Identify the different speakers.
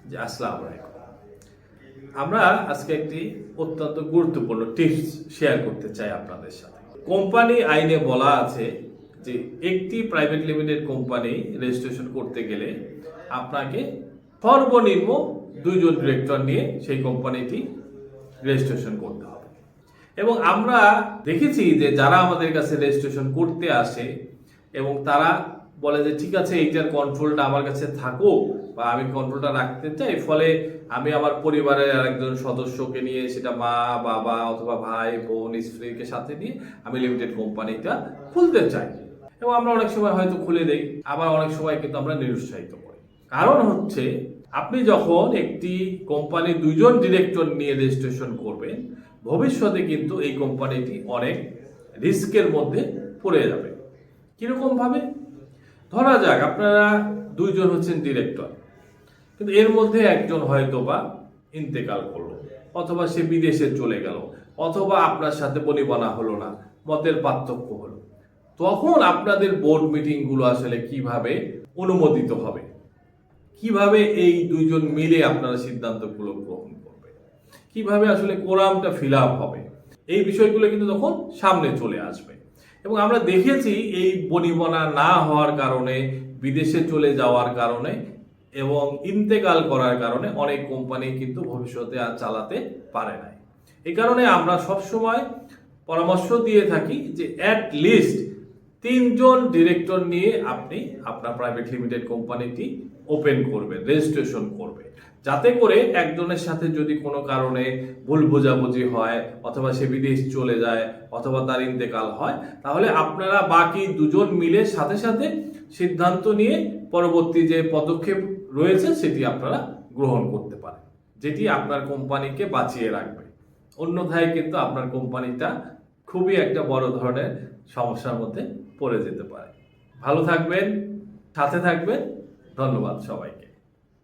Speaker 1: জি, আসসালামু আলাইকুম। আমরা আজকে একটি অত্যন্ত গুরুত্বপূর্ণ টিপস শেয়ার করতে চাই আপনাদের সাথে। কোম্পানি আইনে বলা আছে যে একটি প্রাইভেট লিমিটেড কোম্পানি রেজিস্ট্রেশন করতে গেলে আপনাকে সর্বনিম্ন 2 জন ডিরেক্টর নিয়ে সেই কোম্পানিটি রেজিস্ট্রেশন করতে হবে। এবং আমরা দেখেছি যে যারা আমাদের কাছে রেজিস্ট্রেশন করতে আসে এবং তারা বলে যে ঠিক আছে এইটার কন্ট্রোলটা আমার কাছে থাকুক বা আমি কন্ট্রোলটা রাখতে চাই, ফলে আমি আমার পরিবারের আরেকজন সদস্যকে নিয়ে, সেটা মা বাবা অথবা ভাই বোন স্ত্রীকে সাথে নিয়ে আমি লিমিটেড কোম্পানিটা খুলতে চাই। এবং আমরা অনেক সময় হয়তো খুলে দেই, আবার অনেক সময় কিন্তু আমরা নিরুৎসাহিত করি। কারণ হচ্ছে আপনি যখন একটি কোম্পানি 2 জন ডিরেক্টর নিয়ে রেজিস্ট্রেশন করবেন, ভবিষ্যতে কিন্তু এই কোম্পানিটি অনেক রিস্কের মধ্যে পড়ে যাবে। কিরকম ভাবে? ধরা যাক আপনারা 2 জন হচ্ছেন ডিরেক্টর, কিন্তু এর মধ্যে একজন হয়তো বা ইন্তেকাল করলো, অথবা সে বিদেশে চলে গেল, অথবা আপনার সাথে বনিবনা হলো না, মতের পার্থক্য হলো। তখন আপনাদের বোর্ড মিটিং গুলো আসলে কিভাবে অনুমোদিত হবে, কিভাবে এই 2 জন মিলে আপনারা সিদ্ধান্তগুলো গ্রহণ করবে, কিভাবে আসলে কোরামটা ফিল আপ হবে, এই বিষয়গুলো কিন্তু তখন সামনে চলে আসবে। এবং আমরা দেখেছি এই বনিবনা না হওয়ার কারণে, বিদেশে চলে যাওয়ার কারণে এবং ইন্তেকাল করার কারণে অনেক কোম্পানি কিন্তু ভবিষ্যতে আর চালাতে পারে নাই। এই কারণে আমরা সবসময় পরামর্শ দিয়ে থাকি যে অ্যাট লিস্ট 3 জন ডিরেক্টর নিয়ে আপনি আপনার প্রাইভেট লিমিটেড কোম্পানিটি ওপেন করবেন, রেজিস্ট্রেশন করবে, যাতে করে একজনের সাথে যদি কোনো কারণে ভুল বোঝাবুঝি হয়, অথবা সে বিদেশ চলে যায়, অথবা তার ইন্তেকাল হয়, তাহলে আপনারা বাকি 2 জন মিলে সাথে সাথে সিদ্ধান্ত নিয়ে পরবর্তী যে পদক্ষেপ রয়েছে সেটি আপনারা গ্রহণ করতে পারেন, যেটি আপনার কোম্পানিকে বাঁচিয়ে রাখবে। অন্যথায় কিন্তু আপনার কোম্পানিটা খুবই একটা বড় ধরনের সমস্যার মধ্যে পড়ে যেতে পারে। ভালো থাকবেন, সাথে থাকবেন। ধন্যবাদ সবাইকে।